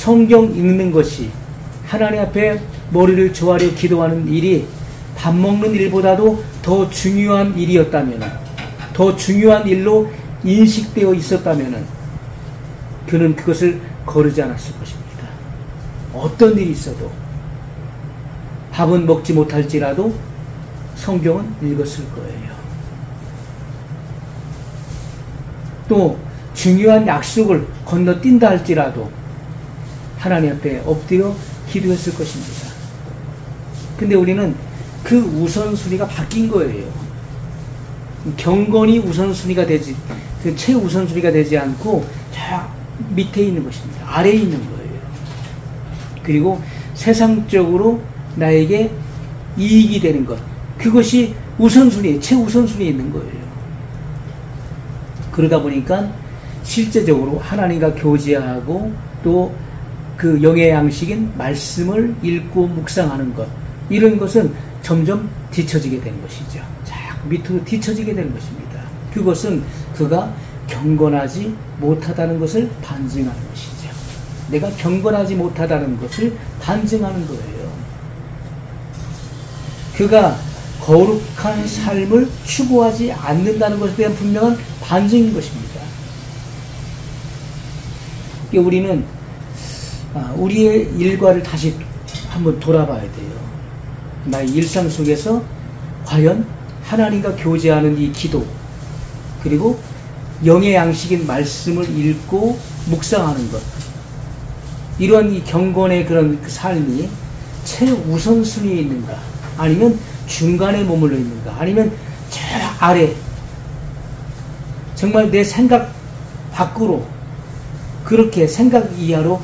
성경 읽는 것이 하나님 앞에 머리를 조아려 기도하는 일이 밥 먹는 일보다도 더 중요한 일이었다면, 더 중요한 일로 인식되어 있었다면 그는 그것을 거르지 않았을 것입니다. 어떤 일이 있어도 밥은 먹지 못할지라도 성경은 읽었을 거예요. 또 중요한 약속을 건너뛴다 할지라도 하나님 앞에 엎드려 기도했을 것입니다. 근데 우리는 그 우선순위가 바뀐 거예요. 경건이 우선순위가 되지, 그 최우선순위가 되지 않고 저 밑에 있는 것입니다. 아래에 있는 거예요. 그리고 세상적으로 나에게 이익이 되는 것, 그것이 우선순위, 최우선순위에 있는 거예요. 그러다 보니까 실제적으로 하나님과 교제하고 또 그 영의 양식인 말씀을 읽고 묵상하는 것, 이런 것은 점점 뒤처지게 되는 것이죠. 자꾸 밑으로 뒤처지게 되는 것입니다. 그것은 그가 경건하지 못하다는 것을 반증하는 것이죠. 내가 경건하지 못하다는 것을 반증하는 거예요. 그가 거룩한 삶을 추구하지 않는다는 것에 대한 분명한 반증인 것입니다. 우리는 우리의 일과를 다시 한번 돌아봐야 돼요. 나의 일상 속에서 과연 하나님과 교제하는 이 기도, 그리고 영의 양식인 말씀을 읽고 묵상하는 것, 이러한 이 경건의 그런 삶이 최우선순위에 있는가, 아니면 중간에 머물러 있는가, 아니면 저 아래 정말 내 생각 밖으로, 그렇게 생각 이하로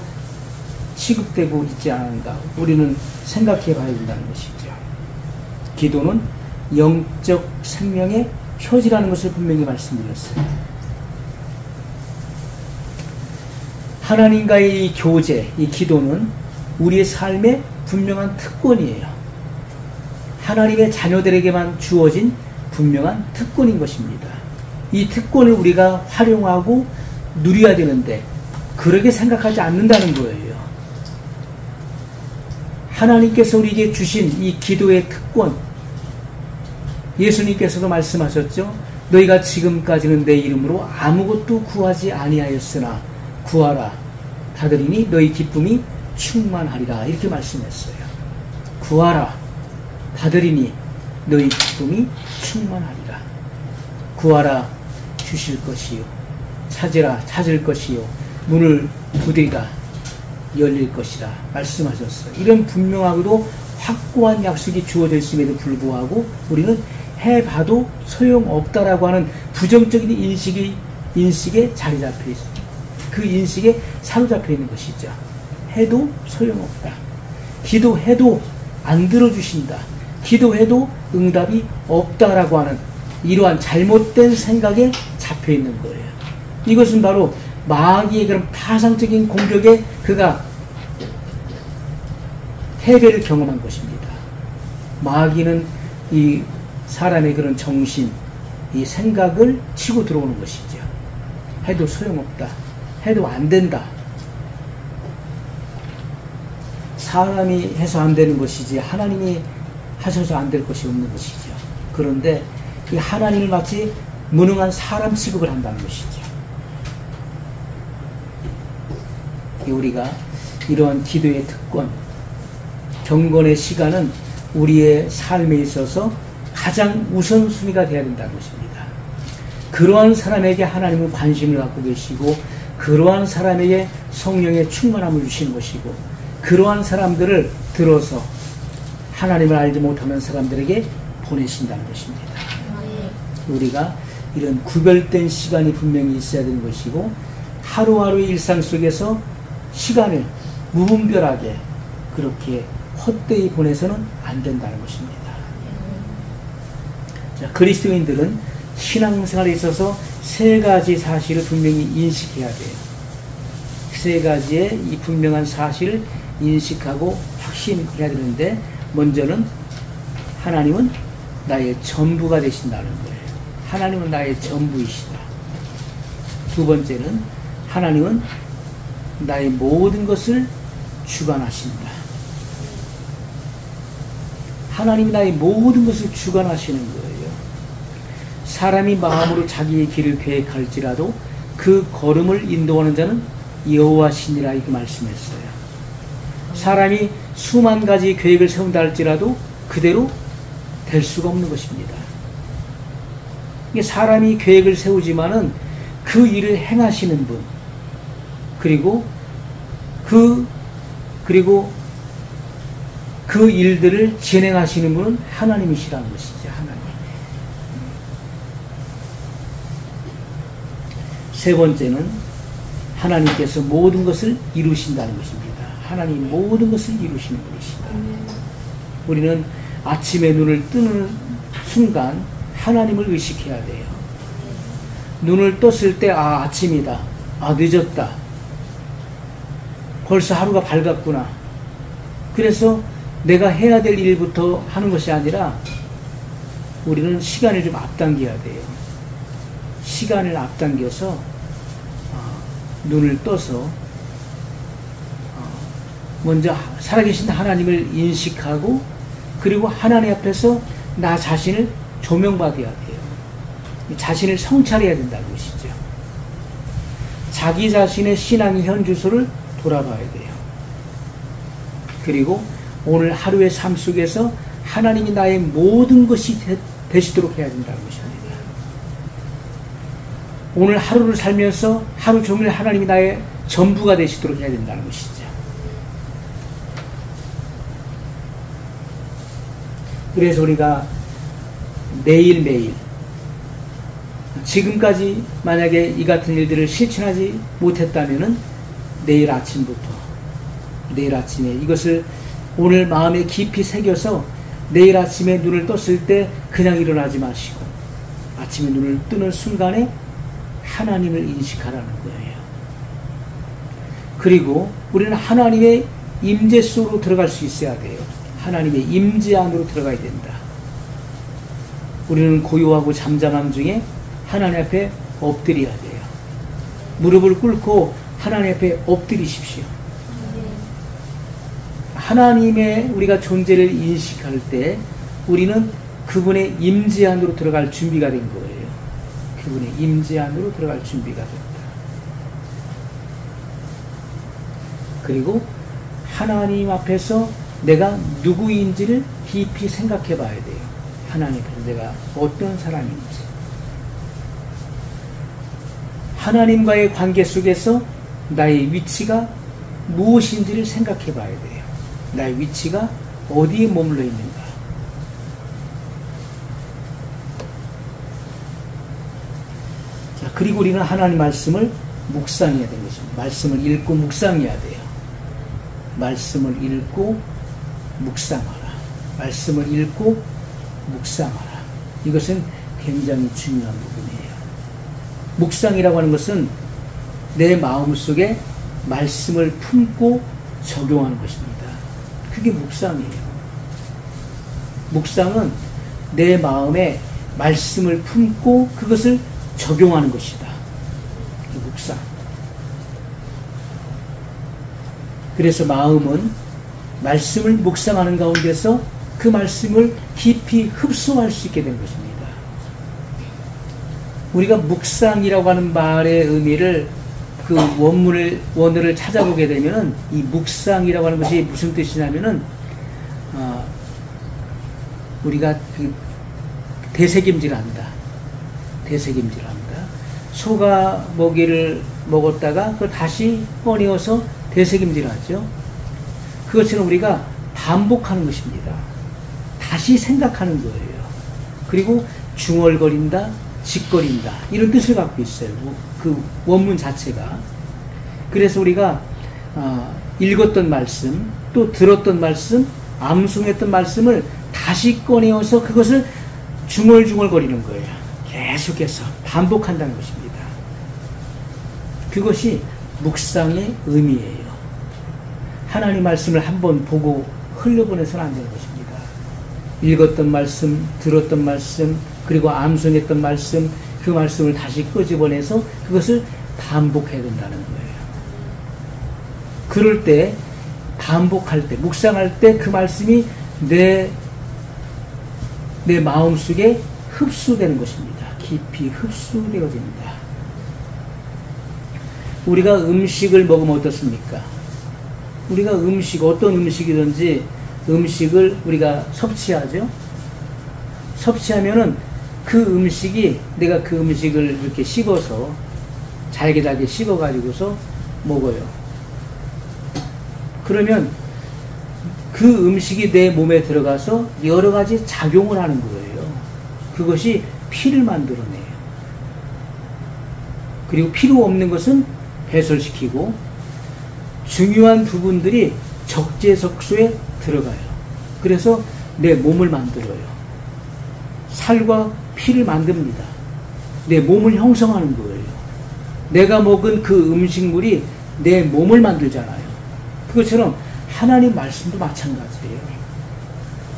취급되고 있지 않은가, 우리는 생각해 봐야 된다는 것이죠. 기도는 영적 생명의 표지라는 것을 분명히 말씀드렸어요. 하나님과의 이 교제, 이 기도는 우리의 삶의 분명한 특권이에요. 하나님의 자녀들에게만 주어진 분명한 특권인 것입니다. 이 특권을 우리가 활용하고 누려야 되는데 그렇게 생각하지 않는다는 거예요. 하나님께서 우리에게 주신 이 기도의 특권, 예수님께서도 말씀하셨죠. 너희가 지금까지는 내 이름으로 아무것도 구하지 아니하였으나 구하라, 받으리니 너희 기쁨이 충만하리라, 이렇게 말씀했어요. 구하라, 받으리니 너희 기쁨이 충만하리라. 구하라, 주실 것이요. 찾으라, 찾을 것이요. 문을 두드리라, 열릴 것이라 말씀하셨어요. 이런 분명하고도 확고한 약속이 주어져 있음에도 불구하고 우리는 해봐도 소용없다라고 하는 부정적인 인식에 자리 잡혀 있어요. 그 인식에 사로잡혀 있는 것이죠. 해도 소용없다. 기도해도 안 들어주신다. 기도해도 응답이 없다라고 하는 이러한 잘못된 생각에 잡혀 있는 거예요. 이것은 바로 마귀의 그런 파상적인 공격에 그가 패배를 경험한 것입니다. 마귀는 이 사람의 그런 정신, 이 생각을 치고 들어오는 것이죠. 해도 소용없다. 해도 안 된다. 사람이 해서 안 되는 것이지 하나님이 하셔서 안 될 것이 없는 것이죠. 그런데 이 하나님을 마치 무능한 사람 취급을 한다는 것이죠. 우리가 이러한 기도의 특권, 경건의 시간은 우리의 삶에 있어서 가장 우선순위가 되어야 된다는 것입니다. 그러한 사람에게 하나님은 관심을 갖고 계시고 그러한 사람에게 성령의 충만함을 주시는 것이고 그러한 사람들을 들어서 하나님을 알지 못하는 사람들에게 보내신다는 것입니다. 우리가 이런 구별된 시간이 분명히 있어야 되는 것이고 하루하루의 일상 속에서 시간을 무분별하게 그렇게 헛되이 보내서는 안 된다는 것입니다. 자, 그리스도인들은 신앙생활에 있어서 세 가지 사실을 분명히 인식해야 돼요. 세 가지의 이 분명한 사실을 인식하고 확신해야 되는데, 먼저는 하나님은 나의 전부가 되신다는 거예요. 하나님은 나의 전부이시다. 두 번째는 하나님은 나의 모든 것을 주관하신다. 하나님이 나의 모든 것을 주관하시는 거예요. 사람이 마음으로 자기의 길을 계획할지라도 그 걸음을 인도하는 자는 여호와시니라 이렇게 말씀했어요. 사람이 수만 가지 계획을 세운다 할지라도 그대로 될 수가 없는 것입니다. 사람이 계획을 세우지만은 그 일을 행하시는 분, 그리고 그 일들을 진행하시는 분은 하나님이시라는 것이죠. 하나님. 세 번째는 하나님께서 모든 것을 이루신다는 것입니다. 하나님 모든 것을 이루시는 분이시다. 우리는 아침에 눈을 뜨는 순간 하나님을 의식해야 돼요. 눈을 떴을 때 아침이다. 늦었다. 벌써 하루가 밝았구나. 그래서 내가 해야 될 일부터 하는 것이 아니라 우리는 시간을 좀 앞당겨야 돼요. 시간을 앞당겨서 눈을 떠서 먼저 살아계신 하나님을 인식하고 그리고 하나님 앞에서 나 자신을 조명받아야 돼요. 자신을 성찰해야 된다는 것이죠. 자기 자신의 신앙의 현 주소를 돌아봐야 돼요. 그리고 오늘 하루의 삶 속에서 하나님이 나의 모든 것이 되시도록 해야 된다는 것입니다. 오늘 하루를 살면서 하루 종일 하나님이 나의 전부가 되시도록 해야 된다는 것이죠. 그래서 우리가 매일매일 지금까지 만약에 이 같은 일들을 실천하지 못했다면은 내일 아침에 이것을 오늘 마음에 깊이 새겨서 내일 아침에 눈을 떴을 때 그냥 일어나지 마시고 아침에 눈을 뜨는 순간에 하나님을 인식하라는 거예요. 그리고 우리는 하나님의 임재 속으로 들어갈 수 있어야 돼요. 하나님의 임재 안으로 들어가야 된다. 우리는 고요하고 잠잠함 중에 하나님 앞에 엎드려야 돼요. 무릎을 꿇고 하나님 앞에 엎드리십시오. 하나님의 우리가 존재를 인식할 때 우리는 그분의 임재 안으로 들어갈 준비가 된 거예요. 그분의 임재 안으로 들어갈 준비가 됐다. 그리고 하나님 앞에서 내가 누구인지를 깊이 생각해 봐야 돼요. 하나님 앞에서 내가 어떤 사람인지. 하나님과의 관계 속에서 나의 위치가 무엇인지를 생각해 봐야 돼요. 나의 위치가 어디에 머물러 있는가. 자, 그리고 우리는 하나님 말씀을 묵상해야 되는 것입니다. 말씀을 읽고 묵상해야 돼요. 말씀을 읽고 묵상하라. 말씀을 읽고 묵상하라. 이것은 굉장히 중요한 부분이에요. 묵상이라고 하는 것은 내 마음속에 말씀을 품고 적용하는 것입니다. 그게 묵상이에요. 묵상은 내 마음에 말씀을 품고 그것을 적용하는 것이다. 묵상. 그래서 마음은 말씀을 묵상하는 가운데서 그 말씀을 깊이 흡수할 수 있게 된 것입니다. 우리가 묵상이라고 하는 말의 의미를 그 원어를 찾아보게 되면은 이 묵상이라고 하는 것이 무슨 뜻이냐면은 우리가 그 되새김질한다. 소가 먹이를 먹었다가 그걸 다시 꺼내어서 되새김질하죠. 그것처럼 우리가 반복하는 것입니다. 다시 생각하는 거예요. 그리고 중얼거린다, 짓거린다 이런 뜻을 갖고 있어요. 그 원문 자체가. 그래서 우리가 읽었던 말씀, 또 들었던 말씀, 암송했던 말씀을 다시 꺼내어서 그것을 중얼중얼거리는 거예요. 계속해서 반복한다는 것입니다. 그것이 묵상의 의미예요. 하나님 말씀을 한번 보고 흘려보내서는 안 되는 것입니다. 읽었던 말씀, 들었던 말씀, 그리고 암송했던 말씀, 그 말씀을 다시 끄집어내서 그것을 반복해야 된다는 거예요. 그럴 때 반복할 때 묵상할 때 그 말씀이 내 마음속에 흡수되는 것입니다. 깊이 흡수되어집니다. 우리가 음식을 먹으면 어떻습니까? 우리가 어떤 음식이든지 음식을 우리가 섭취하죠. 섭취하면은 그 음식이 내가 그 음식을 이렇게 씹어서 잘게 씹어가지고서 먹어요. 그러면 그 음식이 내 몸에 들어가서 여러 가지 작용을 하는 거예요. 그것이 피를 만들어내요. 그리고 필요 없는 것은 배설시키고 중요한 부분들이 적재적소에 들어가요. 그래서 내 몸을 만들어요. 살과 피를 만듭니다. 내 몸을 형성하는 거예요. 내가 먹은 그 음식물이 내 몸을 만들잖아요. 그것처럼 하나님 말씀도 마찬가지예요.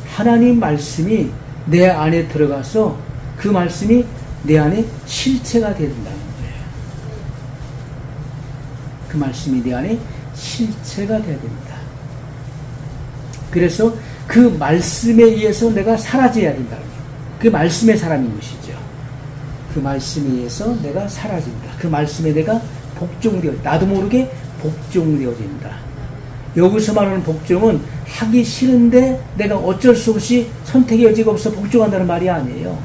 하나님 말씀이 내 안에 들어가서 그 말씀이 내 안에 실체가 된다는 거예요. 그 말씀이 내 안에 실체가 돼야 됩니다. 그래서 그 말씀에 의해서 내가 사라져야 된다는 거예요. 그 말씀의 사람인 것이죠. 그 말씀에 의해서 내가 사라진다. 그 말씀에 내가 복종되어, 나도 모르게 복종되어진다. 여기서 말하는 복종은 하기 싫은데 내가 어쩔 수 없이 선택의 여지가 없어 복종한다는 말이 아니에요.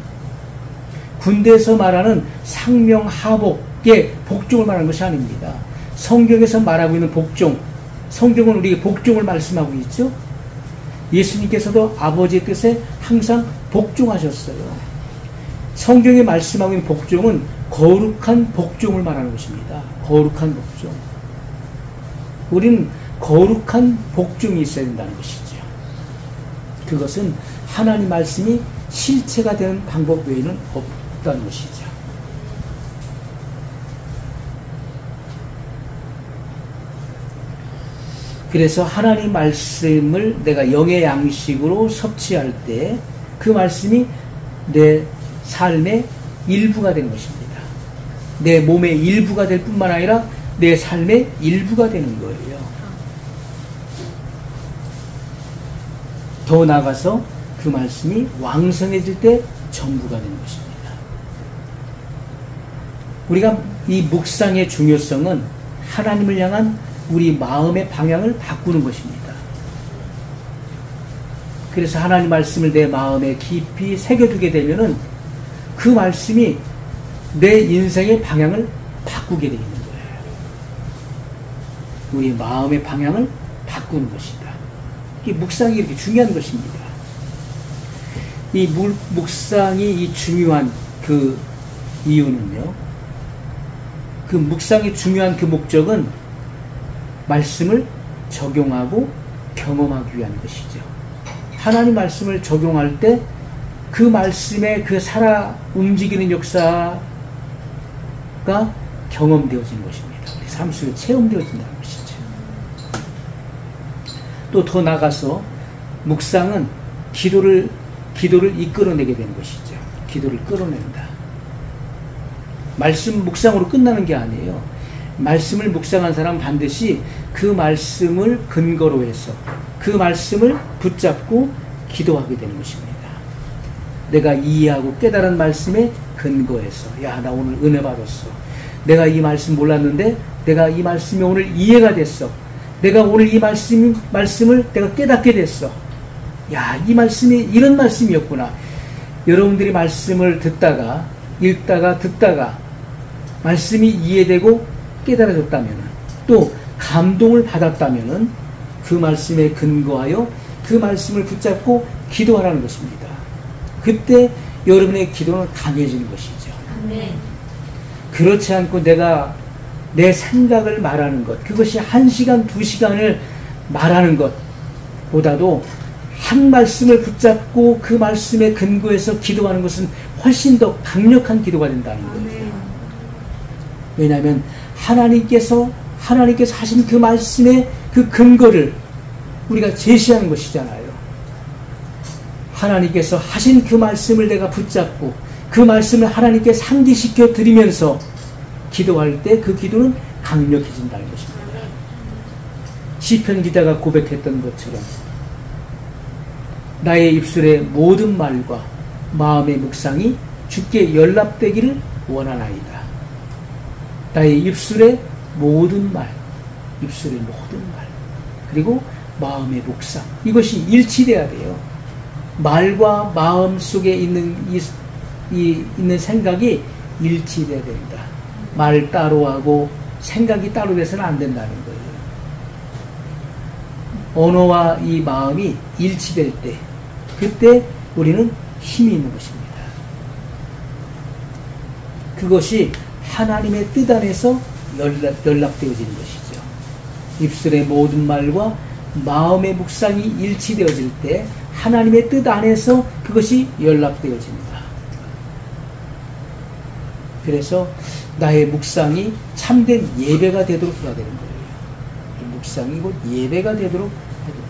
군대에서 말하는 상명하복의 복종을 말하는 것이 아닙니다. 성경에서 말하고 있는 복종, 성경은 우리에게 복종을 말씀하고 있죠. 예수님께서도 아버지의 뜻에 항상 복종하셨어요. 성경에 말씀하고 있는 복종은 거룩한 복종을 말하는 것입니다. 거룩한 복종. 우리는 거룩한 복종이 있어야 된다는 것이죠. 그것은 하나님 말씀이 실체가 되는 방법 외에는 없다는 것이죠. 그래서 하나님 말씀을 내가 영의 양식으로 섭취할 때 그 말씀이 내 삶의 일부가 되는 것입니다. 내 몸의 일부가 될 뿐만 아니라 내 삶의 일부가 되는 거예요. 더 나아가서 그 말씀이 왕성해질 때 전부가 되는 것입니다. 우리가 이 묵상의 중요성은 하나님을 향한 우리 마음의 방향을 바꾸는 것입니다. 그래서 하나님 말씀을 내 마음에 깊이 새겨두게 되면은 그 말씀이 내 인생의 방향을 바꾸게 되는 거예요. 우리 마음의 방향을 바꾸는 것이다. 이 묵상이 이렇게 중요한 것입니다. 이 묵상이 이 중요한 그 이유는요. 그 묵상이 중요한 그 목적은 말씀을 적용하고 경험하기 위한 것이죠. 하나님 말씀을 적용할 때 그 말씀에 그 살아 움직이는 역사가 경험되어지는 것입니다. 우리 삶 속에 체험되어진다는 것이죠. 또 더 나가서 묵상은 기도를 이끌어내게 되는 것이죠. 기도를 끌어낸다. 말씀 묵상으로 끝나는 게 아니에요. 말씀을 묵상한 사람은 반드시 그 말씀을 근거로 해서 그 말씀을 붙잡고 기도하게 되는 것입니다. 내가 이해하고 깨달은 말씀에 근거해서 야, 나 오늘 은혜 받았어. 내가 이 말씀 몰랐는데 내가 이 말씀이 오늘 이해가 됐어. 내가 오늘 이 말씀을 내가 깨닫게 됐어. 야, 이 말씀이 이런 말씀이었구나. 여러분들이 말씀을 듣다가 읽다가 듣다가 말씀이 이해되고 깨달아졌다면 또 감동을 받았다면 그 말씀에 근거하여 그 말씀을 붙잡고 기도하라는 것입니다. 그때 여러분의 기도는 강해지는 것이죠. 아멘. 그렇지 않고 내가 내 생각을 말하는 것, 그것이 1시간, 2시간을 말하는 것보다도 한 말씀을 붙잡고 그 말씀에 근거해서 기도하는 것은 훨씬 더 강력한 기도가 된다는 거예요. 왜냐하면 하나님께서 하신 그 말씀의 그 근거를 우리가 제시하는 것이잖아요. 하나님께서 하신 그 말씀을 내가 붙잡고 그 말씀을 하나님께 상기시켜 드리면서 기도할 때 그 기도는 강력해진다는 것입니다. 시편 기자가 고백했던 것처럼 나의 입술의 모든 말과 마음의 묵상이 주께 연락되기를 원하나이다. 나의 입술의 모든 말, 그리고 마음의 묵상, 이것이 일치돼야 돼요. 말과 마음 속에 있는 있는 생각이 일치돼야 된다. 말 따로 하고 생각이 따로 돼서는 안 된다는 거예요. 언어와 이 마음이 일치될 때, 그때 우리는 힘이 있는 것입니다. 그것이 하나님의 뜻 안에서 연락되어지는 것이죠. 입술의 모든 말과 마음의 묵상이 일치되어질 때 하나님의 뜻 안에서 그것이 연락되어집니다. 그래서 나의 묵상이 참된 예배가 되도록 해야 되는 거예요. 묵상이 곧 예배가 되도록 해야 됩니다.